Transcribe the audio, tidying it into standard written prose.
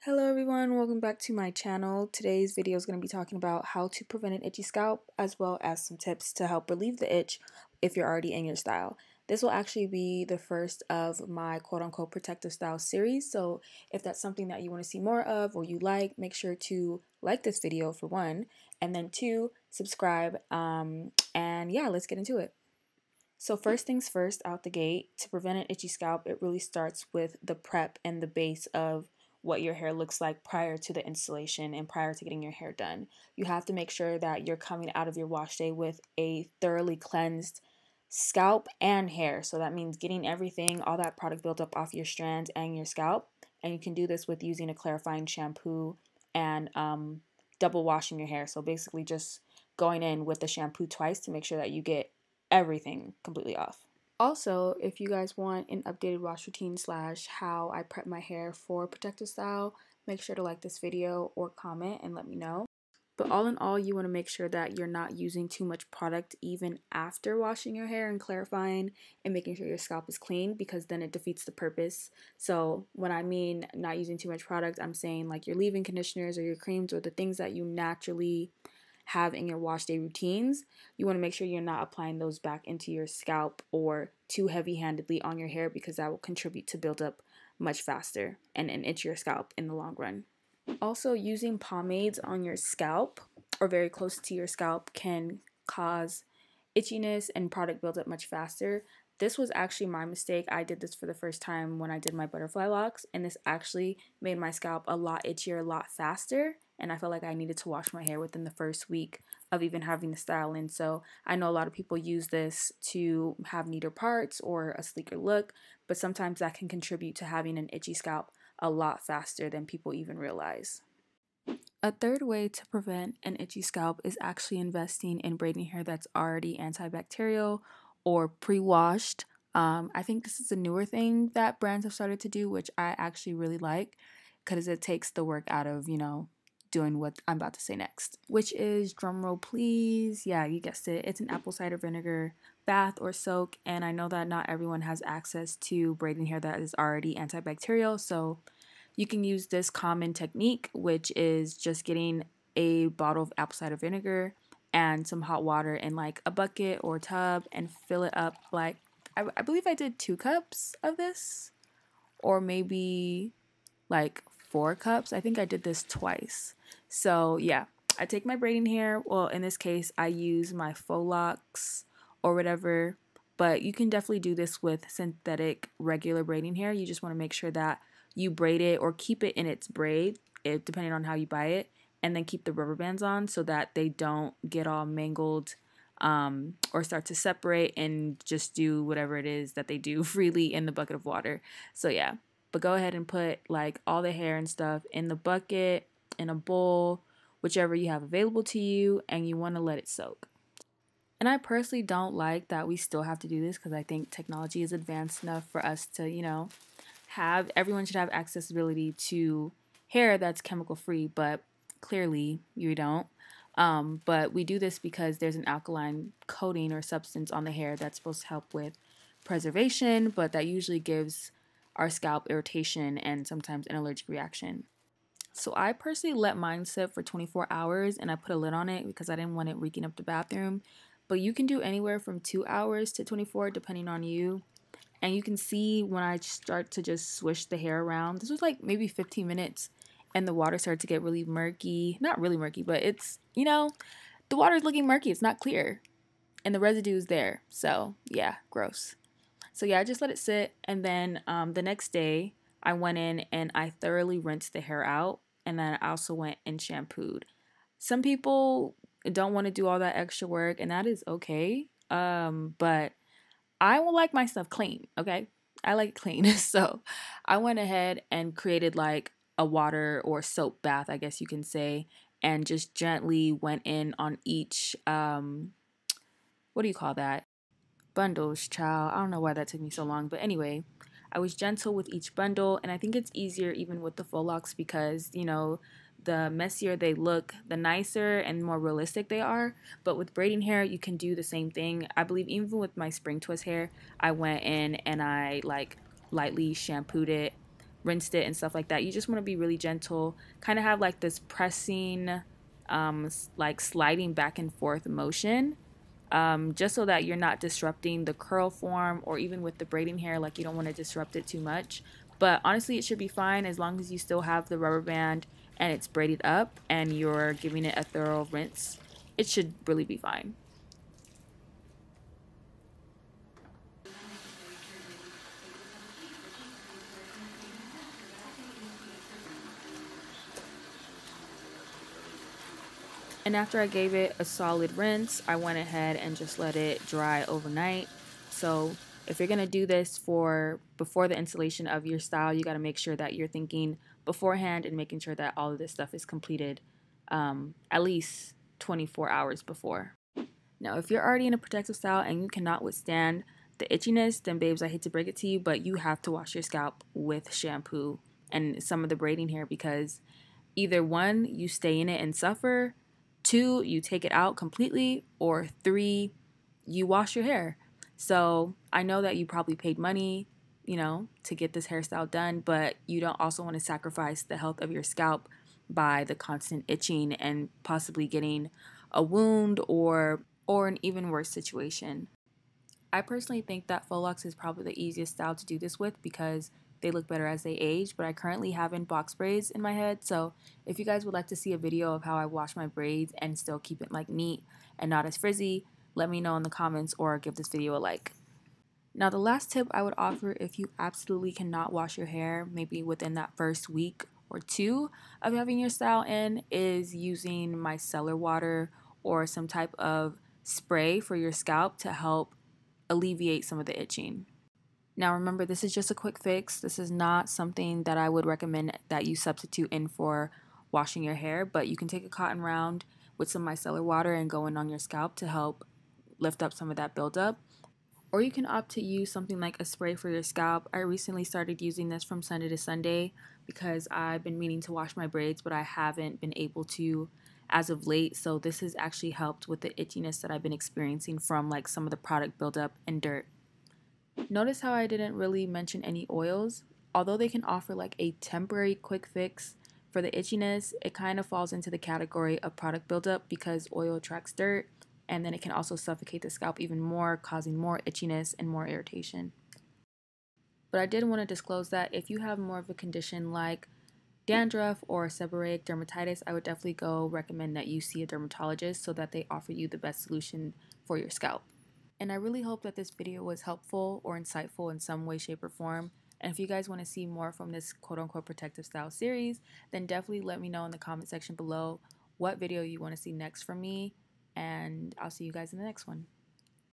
Hello everyone, welcome back to my channel. Today's video is going to be talking about how to prevent an itchy scalp as well as some tips to help relieve the itch if you're already in your style. This will actually be the first of my quote-unquote protective style series, so if that's something that you want to see more of or you like, make sure to like this video for one, and then two, subscribe, and yeah, let's get into it. So first things first, out the gate, to prevent an itchy scalp, it really starts with the prep and the base of what your hair looks like prior to the installation and prior to getting your hair done. You have to make sure that you're coming out of your wash day with a thoroughly cleansed scalp and hair. So that means getting everything, all that product built up off your strands and your scalp. And you can do this with using a clarifying shampoo and double washing your hair. So basically just going in with the shampoo twice to make sure that you get everything completely off. Also, if you guys want an updated wash routine / how I prep my hair for protective style, make sure to like this video or comment and let me know. But all in all, you want to make sure that you're not using too much product even after washing your hair and clarifying and making sure your scalp is clean, because then it defeats the purpose. So when I mean not using too much product, I'm saying like your leave-in conditioners or your creams or the things that you naturally have in your wash day routines. You want to make sure you're not applying those back into your scalp or too heavy-handedly on your hair, because that will contribute to build up much faster and itch your scalp in the long run. Also, using pomades on your scalp or very close to your scalp can cause itchiness and product build up much faster. This was actually my mistake. I did this for the first time when I did my butterfly locks, and this actually made my scalp a lot itchier, a lot faster, and I felt like I needed to wash my hair within the first week of even having the style in. So I know a lot of people use this to have neater parts or a sleeker look, but sometimes that can contribute to having an itchy scalp a lot faster than people even realize. A third way to prevent an itchy scalp is actually investing in braiding hair that's already antibacterial or pre-washed. I think this is a newer thing that brands have started to do, which I actually really like, because it takes the work out of, doing what I'm about to say next, which is, drumroll please, yeah, you guessed it, it's an apple cider vinegar bath or soak. And I know that not everyone has access to braiding hair that is already antibacterial, so you can use this common technique, which is just getting a bottle of apple cider vinegar and some hot water in like a bucket or tub and fill it up. Like, I believe I did 2 cups of this, or maybe like 4 cups. I think I did this twice. So yeah, I take my braiding hair. Well, in this case, I use my faux locks or whatever, but you can definitely do this with synthetic regular braiding hair. You just want to make sure that you braid it or keep it in its braid, depending on how you buy it, and then keep the rubber bands on so that they don't get all mangled or start to separate and just do whatever it is that they do freely in the bucket of water. So yeah, but go ahead and put like all the hair and stuff in the bucket, in a bowl, whichever you have available to you, and you want to let it soak. And I personally don't like that we still have to do this, because I think technology is advanced enough for us to, everyone should have accessibility to hair that's chemical free, but clearly you don't. But we do this because there's an alkaline coating or substance on the hair that's supposed to help with preservation, but that usually gives our scalp irritation and sometimes an allergic reaction. So I personally let mine sit for 24 hours and I put a lid on it because I didn't want it reeking up the bathroom. But you can do anywhere from 2 hours to 24 depending on you. And you can see when I start to just swish the hair around, this was like maybe 15 minutes, and the water started to get really murky. Not really murky, but it's, the water is looking murky. It's not clear. And the residue is there. So yeah, gross. So yeah, I just let it sit. And then the next day, I went in and I thoroughly rinsed the hair out. And then I also went and shampooed. Some people don't want to do all that extra work, and that is okay. But I will like my stuff clean, okay? I like it clean. So I went ahead and created like a water or soap bath, I guess you can say, and just gently went in on each, what do you call that? Bundles, child. I don't know why that took me so long, but anyway, I was gentle with each bundle, and I think it's easier even with the faux locks because, the messier they look, the nicer and more realistic they are. But with braiding hair, you can do the same thing. I believe even with my spring twist hair, I went in and I like lightly shampooed it rinsed it and stuff like that. You just want to be really gentle, kind of have like this pressing, like sliding back and forth motion, just so that you're not disrupting the curl form, or even with the braiding hair, like you don't want to disrupt it too much. But honestly, it should be fine as long as you still have the rubber band and it's braided up and you're giving it a thorough rinse. It should really be fine. And after I gave it a solid rinse, I went ahead and just let it dry overnight. So if you're going to do this for before the installation of your style, you got to make sure that you're thinking beforehand and making sure that all of this stuff is completed at least 24 hours before. Now, if you're already in a protective style and you cannot withstand the itchiness, then babes, I hate to break it to you, but you have to wash your scalp with shampoo and some of the braiding hair, because either one, you stay in it and suffer, two, you take it out completely, or three, you wash your hair. So I know that you probably paid money, to get this hairstyle done, but you don't also want to sacrifice the health of your scalp by the constant itching and possibly getting a wound or an even worse situation. I personally think that faux locks is probably the easiest style to do this with because they look better as they age, but I currently have in box braids in my head. So if you guys would like to see a video of how I wash my braids and still keep it like neat and not as frizzy, let me know in the comments or give this video a like. Now, the last tip I would offer if you absolutely cannot wash your hair, maybe within that first week or two of having your style in, is using micellar water or some type of spray for your scalp to help alleviate some of the itching. Now remember, this is just a quick fix. This is not something that I would recommend that you substitute in for washing your hair, but you can take a cotton round with some micellar water and go in on your scalp to help lift up some of that buildup. Or you can opt to use something like a spray for your scalp. I recently started using this from Sunday to Sunday because I've been meaning to wash my braids, but I haven't been able to as of late. So this has actually helped with the itchiness that I've been experiencing from like some of the product buildup and dirt. Notice how I didn't really mention any oils. Although they can offer like a temporary quick fix for the itchiness, it kind of falls into the category of product buildup because oil attracts dirt, and then it can also suffocate the scalp even more, causing more itchiness and more irritation. But I did want to disclose that if you have more of a condition like dandruff or seborrheic dermatitis, I would definitely go recommend that you see a dermatologist so that they offer you the best solution for your scalp. And I really hope that this video was helpful or insightful in some way, shape, or form. And if you guys want to see more from this quote-unquote protective style series, then definitely let me know in the comment section below what video you want to see next from me. And I'll see you guys in the next one.